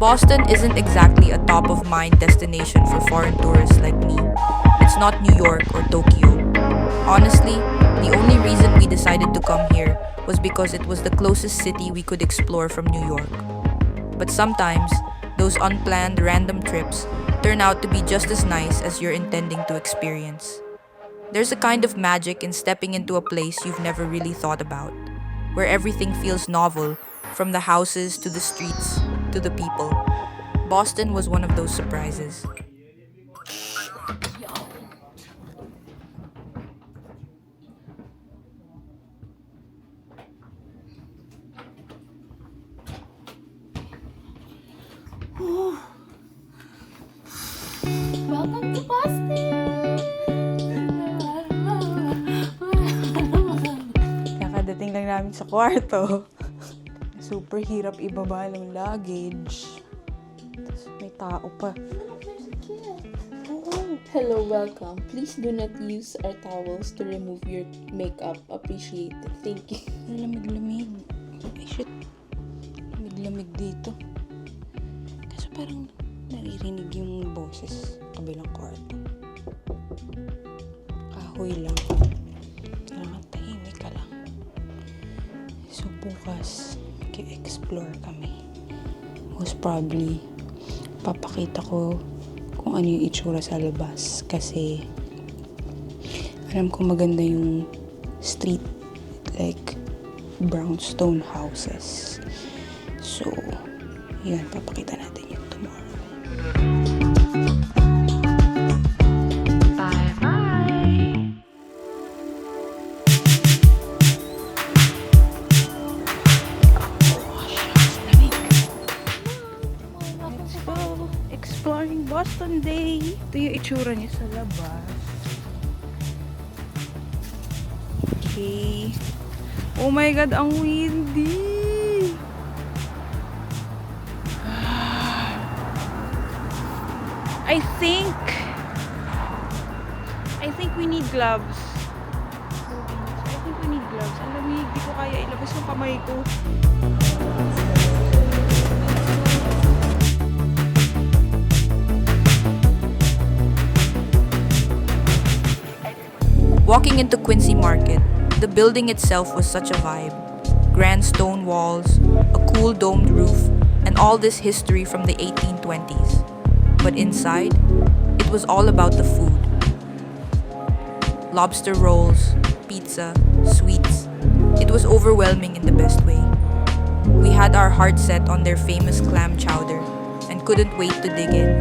Boston isn't exactly a top-of-mind destination for foreign tourists like me. It's not New York or Tokyo. Honestly, the only reason we decided to come here was because it was the closest city we could explore from New York. But sometimes, those unplanned random trips turn out to be just as nice as you're intending to experience. There's a kind of magic in stepping into a place you've never really thought about, where everything feels novel, from the houses to the streets to the people. Boston was one of those surprises. Welcome to Boston! Kakadating lang namin sa kwarto. Super hirap ibaba ng luggage. Tapos may tao pa. Hello, welcome. Please do not use our towels to remove your makeup. Appreciate it. Thank you. Lamig-lamig. Ay, shit. Lamig-lamig dito. Kaso parang naririnig yung boses kabilang kwarto. Kahoy lang. Kailangan tahimik ka lang. So, bukas, mag-explore kami. Most probably, papakita ko kung ano yung itsura sa labas. Kasi, alam ko maganda yung street. Like, brownstone houses. So, yun, papakita natin yun tomorrow. Exploring Boston Day. Ito yung itsura niya sa labas. Okay. Oh my God, ang windy! I think we need gloves. Ang lamig, di ko kaya ilabas yung kamay ko. Walking into Quincy Market, the building itself was such a vibe. Grand stone walls, a cool domed roof, and all this history from the 1820s. But inside, it was all about the food. Lobster rolls, pizza, sweets. It was overwhelming in the best way. We had our heart set on their famous clam chowder and couldn't wait to dig in.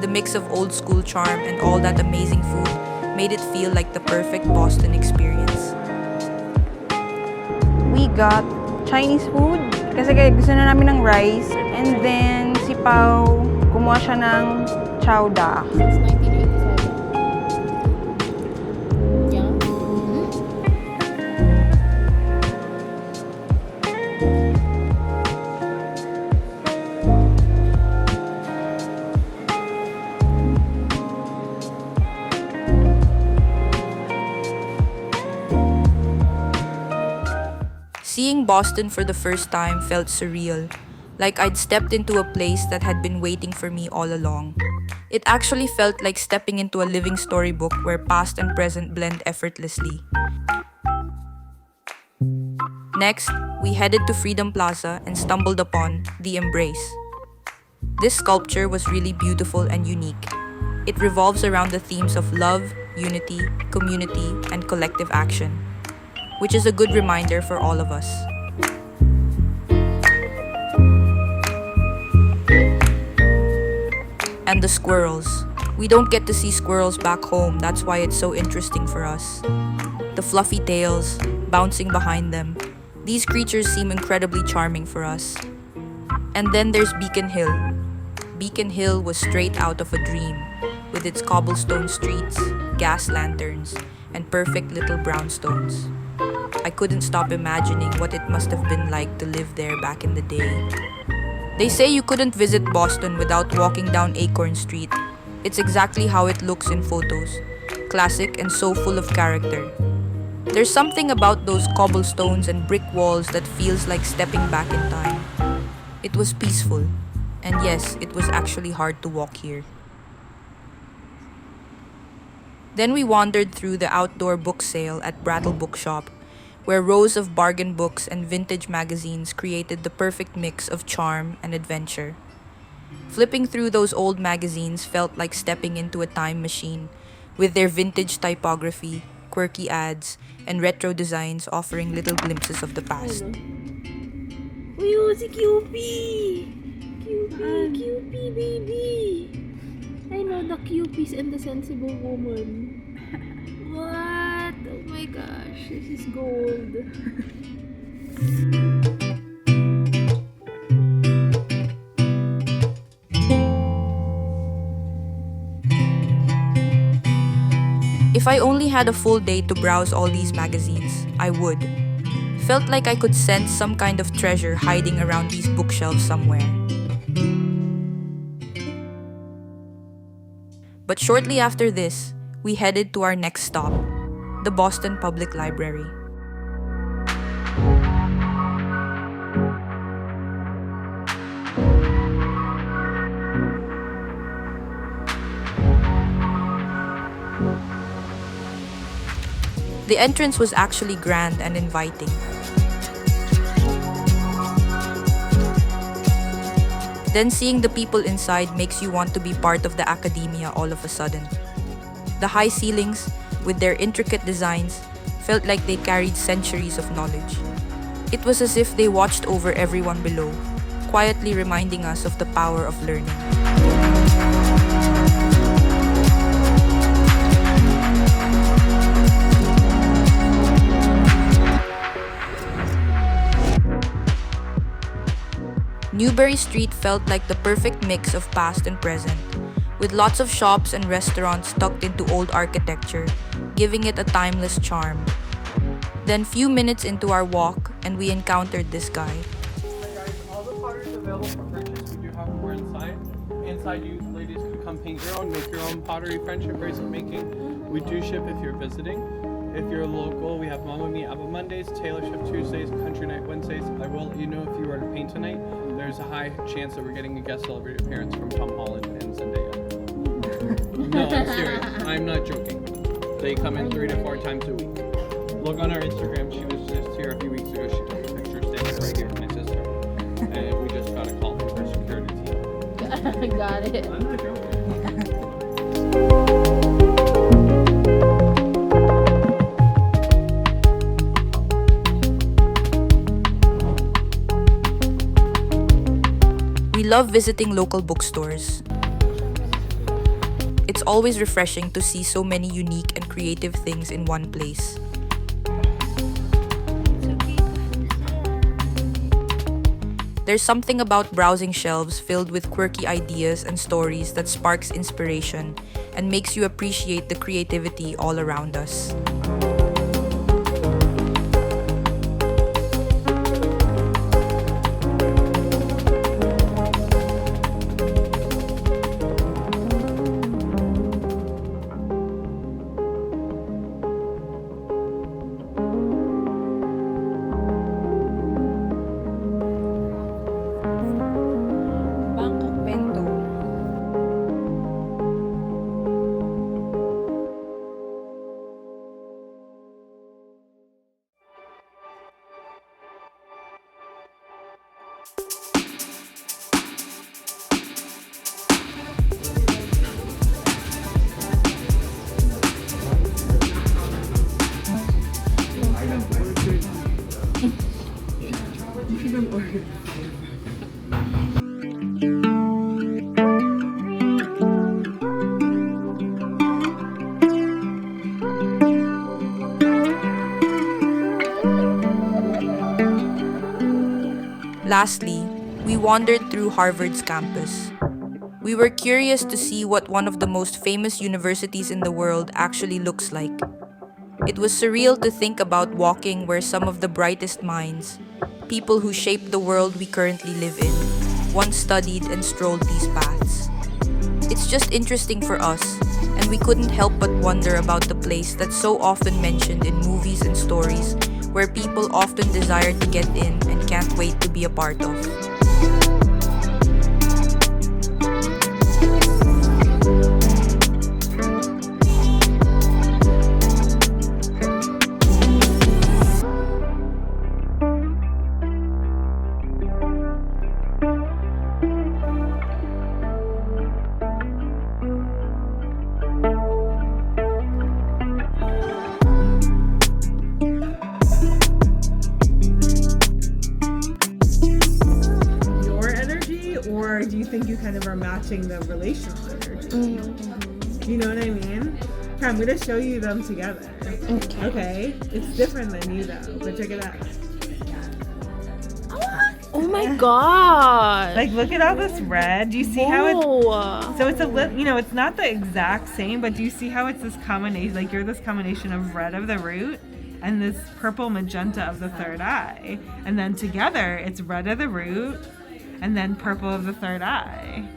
The mix of old school charm and all that amazing food made it feel like the perfect Boston experience. We got Chinese food kasi gusto na namin ng rice, and then si Pao kumuha siya ng chowda. Since 1987. Yeah. Seeing Boston for the first time felt surreal, like I'd stepped into a place that had been waiting for me all along. It actually felt like stepping into a living storybook where past and present blend effortlessly. Next, we headed to Freedom Plaza and stumbled upon The Embrace. This sculpture was really beautiful and unique. It revolves around the themes of love, unity, community, and collective action, which is a good reminder for all of us. And the squirrels. We don't get to see squirrels back home, that's why it's so interesting for us. The fluffy tails, bouncing behind them. These creatures seem incredibly charming for us. And then there's Beacon Hill. Beacon Hill was straight out of a dream, with its cobblestone streets, gas lanterns, and perfect little brownstones. I couldn't stop imagining what it must have been like to live there back in the day. They say you couldn't visit Boston without walking down Acorn Street. It's exactly how it looks in photos. Classic and so full of character. There's something about those cobblestones and brick walls that feels like stepping back in time. It was peaceful, And yes, it was actually hard to walk here. Then we wandered through the outdoor book sale at Brattle Book Shop, where rows of bargain books and vintage magazines created the perfect mix of charm and adventure. Flipping through those old magazines felt like stepping into a time machine, with their vintage typography, quirky ads, and retro designs offering little glimpses of the past. Uy, si Cupie! Cupie, baby! I know the Cupies and the Sensible Woman. What? Oh my gosh, this is gold. If I only had a full day to browse all these magazines, I would. Felt like I could sense some kind of treasure hiding around these bookshelves somewhere. But shortly after this, we headed to our next stop, the Boston Public Library. The entrance was actually grand and inviting. Then seeing the people inside makes you want to be part of the academia all of a sudden. The high ceilings, with their intricate designs, felt like they carried centuries of knowledge. It was as if they watched over everyone below, quietly reminding us of the power of learning. Newbury Street felt like the perfect mix of past and present, with lots of shops and restaurants tucked into old architecture, giving it a timeless charm. Then few minutes into our walk, and we encountered this guy. Hi guys, all the pottery is available for purchase. We do have more inside. Inside, you ladies can come paint your own, make your own pottery friendship bracelet making. We do ship if you're visiting. If you're local, we have Mama Mia on Mondays, Taylor Shift Tuesdays, Country Night Wednesdays. I will let you know if you were to paint tonight, there's a high chance that we're getting a guest celebrity appearance from Tom Holland and Zendaya. No, I'm serious. I'm not joking. They come in 3 to 4 times a week. Look on our Instagram. She was just here a few weeks ago. She took a picture standing right here with my sister. And we just got a call from her security team. Got it. I'm not joking. We love visiting local bookstores. It's always refreshing to see so many unique and creative things in one place. There's something about browsing shelves filled with quirky ideas and stories that sparks inspiration and makes you appreciate the creativity all around us. Lastly, we wandered through Harvard's campus. We were curious to see what one of the most famous universities in the world actually looks like. It was surreal to think about walking where some of the brightest minds, people who shaped the world we currently live in, once studied and strolled these paths. It's just interesting for us, and we couldn't help but wonder about the place that's so often mentioned in movies and stories, where people often desire to get in and can't wait to be a part of. Or do you think you kind of are matching the relational energy? Do you know what I mean? Okay, I'm gonna show you them together. Okay? It's different than you though, but check it out. Oh my god. Like, look at all this red. Do you see how it's... So it's it's not the exact same, but do you see how it's this combination? Like, you're this combination of red of the root and this purple magenta of the third eye. And then together, it's red of the root and then purple of the third eye.